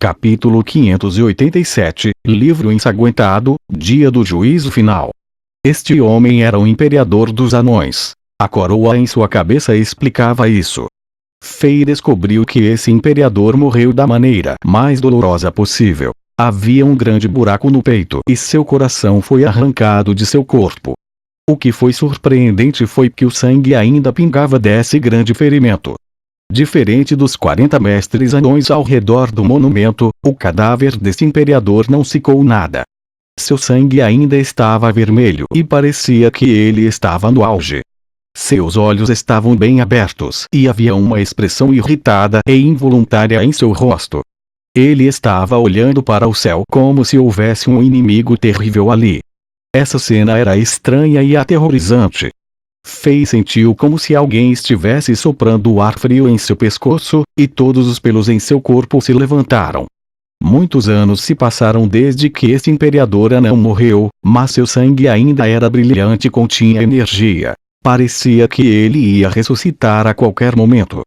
Capítulo 587, Livro ensanguentado, Dia do Juízo Final. Este homem era o imperador dos anões. A coroa em sua cabeça explicava isso. Fei descobriu que esse imperador morreu da maneira mais dolorosa possível. Havia um grande buraco no peito e seu coração foi arrancado de seu corpo. O que foi surpreendente foi que o sangue ainda pingava desse grande ferimento. Diferente dos 40 mestres anões ao redor do monumento, o cadáver desse imperador não secou nada. Seu sangue ainda estava vermelho e parecia que ele estava no auge. Seus olhos estavam bem abertos e havia uma expressão irritada e involuntária em seu rosto. Ele estava olhando para o céu como se houvesse um inimigo terrível ali. Essa cena era estranha e aterrorizante. Fei sentiu como se alguém estivesse soprando ar frio em seu pescoço, e todos os pelos em seu corpo se levantaram. Muitos anos se passaram desde que este imperador anão morreu, mas seu sangue ainda era brilhante e continha energia. Parecia que ele ia ressuscitar a qualquer momento.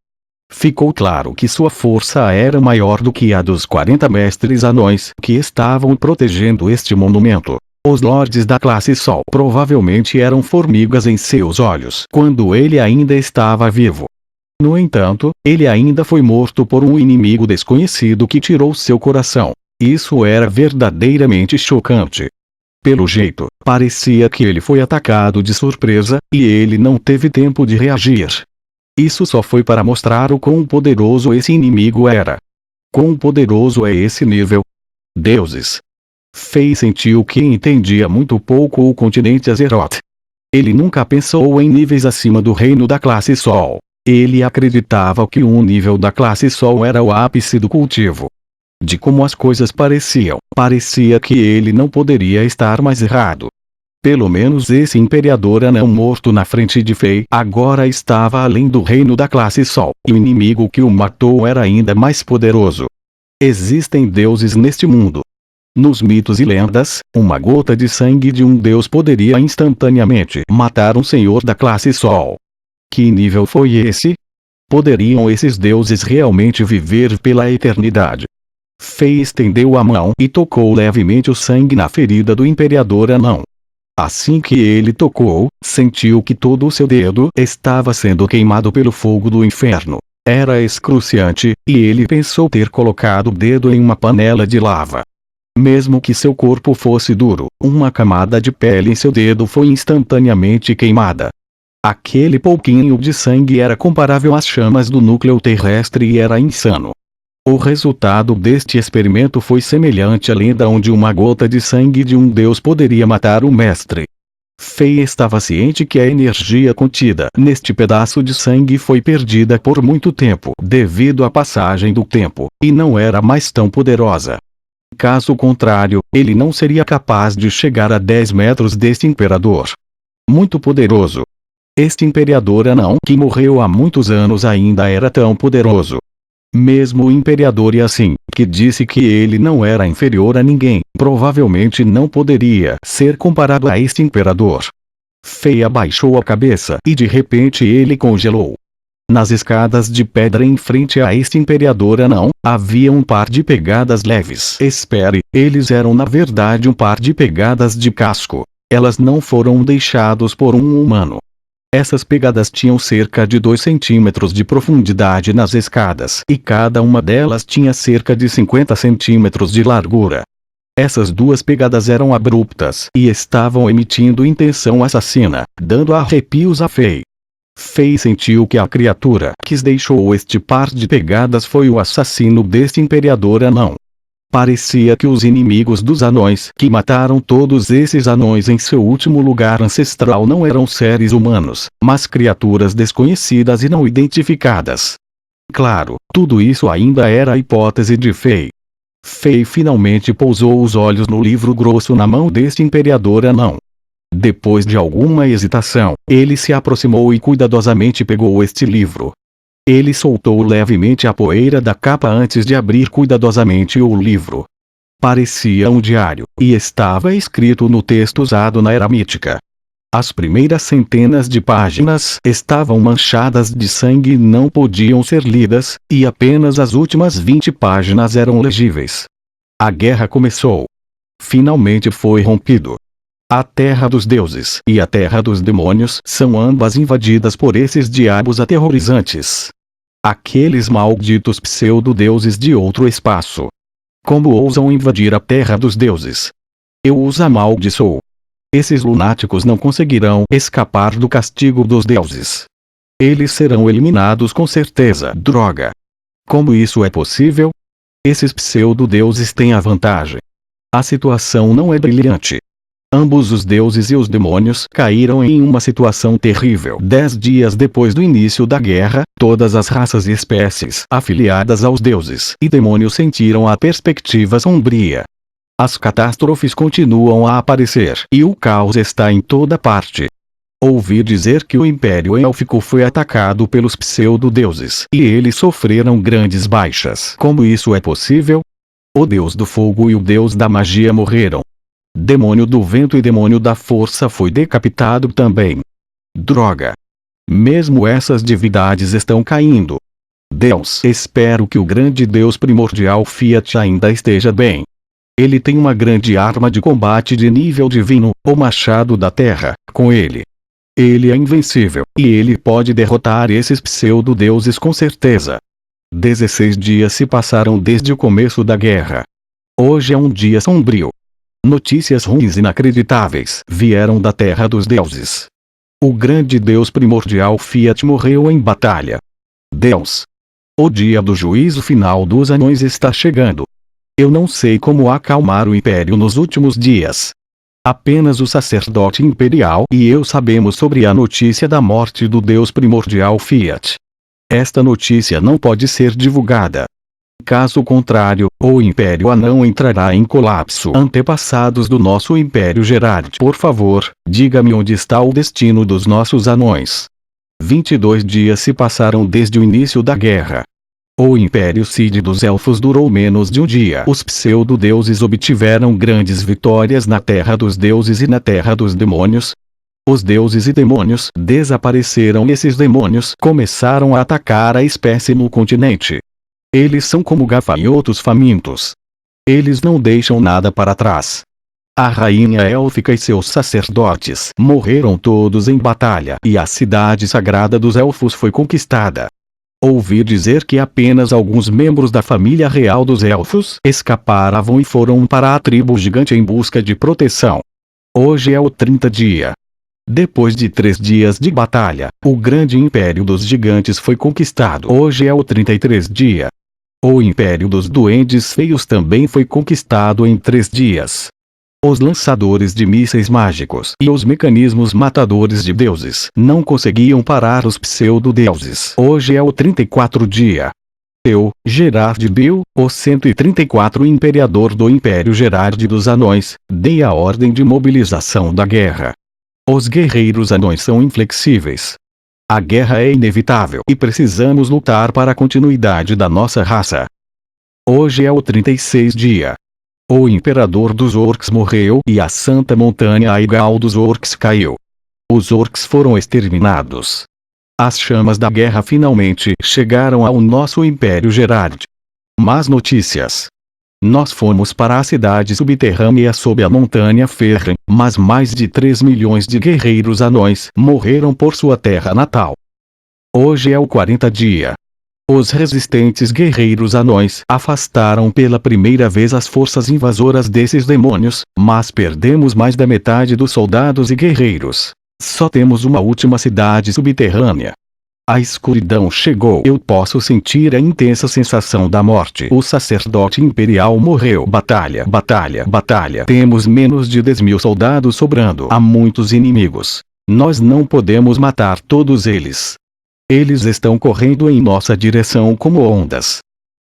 Ficou claro que sua força era maior do que a dos 40 mestres anões que estavam protegendo este monumento. Os lordes da classe Sol provavelmente eram formigas em seus olhos quando ele ainda estava vivo. No entanto, ele ainda foi morto por um inimigo desconhecido que tirou seu coração. Isso era verdadeiramente chocante. Pelo jeito, parecia que ele foi atacado de surpresa, e ele não teve tempo de reagir. Isso só foi para mostrar o quão poderoso esse inimigo era. Quão poderoso é esse nível? Deuses! Fei sentiu que entendia muito pouco o continente Azeroth. Ele nunca pensou em níveis acima do reino da classe Sol. Ele acreditava que um nível da classe Sol era o ápice do cultivo. De como as coisas pareciam, parecia que ele não poderia estar mais errado. Pelo menos esse imperador anão morto na frente de Fei agora estava além do reino da classe Sol, e o inimigo que o matou era ainda mais poderoso. Existem deuses neste mundo. Nos mitos e lendas, uma gota de sangue de um deus poderia instantaneamente matar um senhor da classe Sol. Que nível foi esse? Poderiam esses deuses realmente viver pela eternidade? Fei estendeu a mão e tocou levemente o sangue na ferida do imperador anão. Assim que ele tocou, sentiu que todo o seu dedo estava sendo queimado pelo fogo do inferno. Era excruciante, e ele pensou ter colocado o dedo em uma panela de lava. Mesmo que seu corpo fosse duro, uma camada de pele em seu dedo foi instantaneamente queimada. Aquele pouquinho de sangue era comparável às chamas do núcleo terrestre e era insano. O resultado deste experimento foi semelhante à lenda onde uma gota de sangue de um deus poderia matar o mestre. Fei estava ciente que a energia contida neste pedaço de sangue foi perdida por muito tempo devido à passagem do tempo, e não era mais tão poderosa. Caso contrário, ele não seria capaz de chegar a 10 metros deste imperador. Muito poderoso. Este imperador anão que morreu há muitos anos ainda era tão poderoso. Mesmo o imperador e assim, que disse que ele não era inferior a ninguém, provavelmente não poderia ser comparado a este imperador. Fei abaixou a cabeça e de repente ele congelou. Nas escadas de pedra em frente a este imperador anão, havia um par de pegadas leves. Espere, eles eram na verdade um par de pegadas de casco. Elas não foram deixadas por um humano. Essas pegadas tinham cerca de 2 centímetros de profundidade nas escadas, e cada uma delas tinha cerca de 50 centímetros de largura. Essas duas pegadas eram abruptas e estavam emitindo intenção assassina, dando arrepios a Fei. Fei sentiu que a criatura que deixou este par de pegadas foi o assassino deste imperador anão. Parecia que os inimigos dos anões que mataram todos esses anões em seu último lugar ancestral não eram seres humanos, mas criaturas desconhecidas e não identificadas. Claro, tudo isso ainda era a hipótese de Fei. Fei finalmente pousou os olhos no livro grosso na mão deste imperador anão. Depois de alguma hesitação, ele se aproximou e cuidadosamente pegou este livro. Ele soltou levemente a poeira da capa antes de abrir cuidadosamente o livro. Parecia um diário, e estava escrito no texto usado na era mítica. As primeiras centenas de páginas estavam manchadas de sangue e não podiam ser lidas, e apenas as últimas 20 páginas eram legíveis. A guerra começou. Finalmente foi rompido. A terra dos deuses e a terra dos demônios são ambas invadidas por esses diabos aterrorizantes. Aqueles malditos pseudo-deuses de outro espaço. Como ousam invadir a terra dos deuses? Eu os amaldiçoo. Esses lunáticos não conseguirão escapar do castigo dos deuses. Eles serão eliminados com certeza. Droga! Como isso é possível? Esses pseudo-deuses têm a vantagem. A situação não é brilhante. Ambos os deuses e os demônios caíram em uma situação terrível. 10 dias depois do início da guerra, todas as raças e espécies afiliadas aos deuses e demônios sentiram a perspectiva sombria. As catástrofes continuam a aparecer e o caos está em toda parte. Ouvi dizer que o Império Élfico foi atacado pelos pseudo-deuses e eles sofreram grandes baixas. Como isso é possível? O Deus do Fogo e o Deus da Magia morreram. Demônio do Vento e Demônio da Força foi decapitado também. Droga! Mesmo essas divindades estão caindo. Deus, espero que o grande Deus primordial Fiat ainda esteja bem. Ele tem uma grande arma de combate de nível divino, o Machado da Terra, com ele. Ele é invencível, e ele pode derrotar esses pseudo-deuses com certeza. 16 dias se passaram desde o começo da guerra. Hoje é um dia sombrio. Notícias ruins inacreditáveis vieram da terra dos deuses. O grande Deus primordial Fiat morreu em batalha. Deus! O dia do juízo final dos anões está chegando. Eu não sei como acalmar o Império nos últimos dias. Apenas o sacerdote imperial e eu sabemos sobre a notícia da morte do Deus primordial Fiat. Esta notícia não pode ser divulgada. Caso contrário, o Império Anão entrará em colapso. Antepassados do nosso Império Gerard, por favor, diga-me onde está o destino dos nossos anões. 22 dias se passaram desde o início da guerra. O Império Cid dos Elfos durou menos de um dia. Os pseudo-deuses obtiveram grandes vitórias na terra dos deuses e na terra dos demônios. Os deuses e demônios desapareceram e esses demônios começaram a atacar a espécie no continente. Eles são como gafanhotos famintos. Eles não deixam nada para trás. A rainha élfica e seus sacerdotes morreram todos em batalha e a cidade sagrada dos elfos foi conquistada. Ouvi dizer que apenas alguns membros da família real dos elfos escaparam e foram para a tribo gigante em busca de proteção. Hoje é o 30 dia. Depois de 3 dias de batalha, o grande império dos gigantes foi conquistado. Hoje é o 33 dia. O império dos duendes feios também foi conquistado em 3 dias. Os lançadores de mísseis mágicos e os mecanismos matadores de deuses não conseguiam parar os pseudo-deuses. Hoje é o 34 dia. Eu, Gerard Bill, o 134 imperador do Império Gerard dos Anões, dei a ordem de mobilização da guerra. Os guerreiros anões são inflexíveis. A guerra é inevitável e precisamos lutar para a continuidade da nossa raça. Hoje é o 36 dia. O imperador dos orcs morreu e a santa montanha Aigal dos orcs caiu. Os orcs foram exterminados. As chamas da guerra finalmente chegaram ao nosso Império Gerard. Más notícias. Nós fomos para a cidade subterrânea sob a montanha Ferren, mas mais de 3 milhões de guerreiros anões morreram por sua terra natal. Hoje é o 40 dia. Os resistentes guerreiros anões afastaram pela primeira vez as forças invasoras desses demônios, mas perdemos mais da metade dos soldados e guerreiros. Só temos uma última cidade subterrânea. A escuridão chegou. Eu posso sentir a intensa sensação da morte. O sacerdote imperial morreu. Batalha, batalha, batalha. Temos menos de 10.000 soldados sobrando. Há muitos inimigos. Nós não podemos matar todos eles. Eles estão correndo em nossa direção como ondas.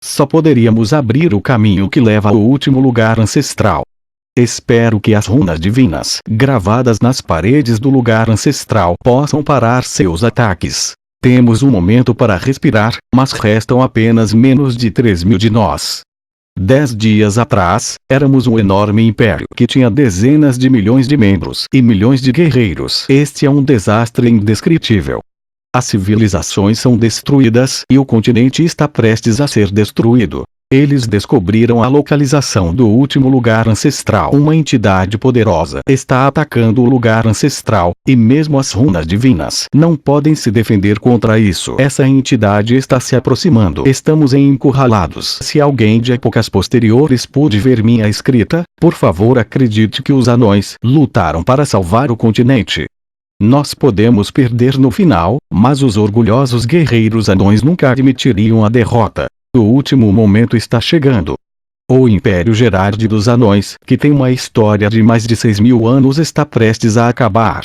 Só poderíamos abrir o caminho que leva ao último lugar ancestral. Espero que as runas divinas, gravadas nas paredes do lugar ancestral, possam parar seus ataques. Temos um momento para respirar, mas restam apenas menos de 3.000 de nós. 10 dias atrás, éramos um enorme império que tinha dezenas de milhões de membros e milhões de guerreiros. Este é um desastre indescritível. As civilizações são destruídas e o continente está prestes a ser destruído. Eles descobriram a localização do último lugar ancestral. Uma entidade poderosa está atacando o lugar ancestral, e mesmo as runas divinas não podem se defender contra isso. Essa entidade está se aproximando. Estamos encurralados. Se alguém de épocas posteriores pôde ver minha escrita, por favor acredite que os anões lutaram para salvar o continente. Nós podemos perder no final, mas os orgulhosos guerreiros anões nunca admitiriam a derrota. O último momento está chegando. O Império Gerard dos Anões, que tem uma história de mais de 6.000 anos, está prestes a acabar.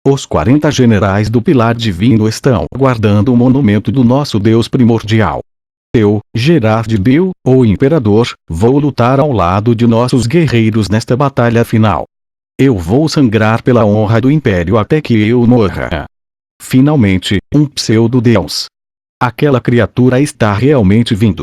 Os 40 generais do Pilar Divino estão guardando o monumento do nosso Deus primordial. Eu, Gerard Bill, o Imperador, vou lutar ao lado de nossos guerreiros nesta batalha final. Eu vou sangrar pela honra do Império até que eu morra. Finalmente, um pseudo-deus. Aquela criatura está realmente vindo.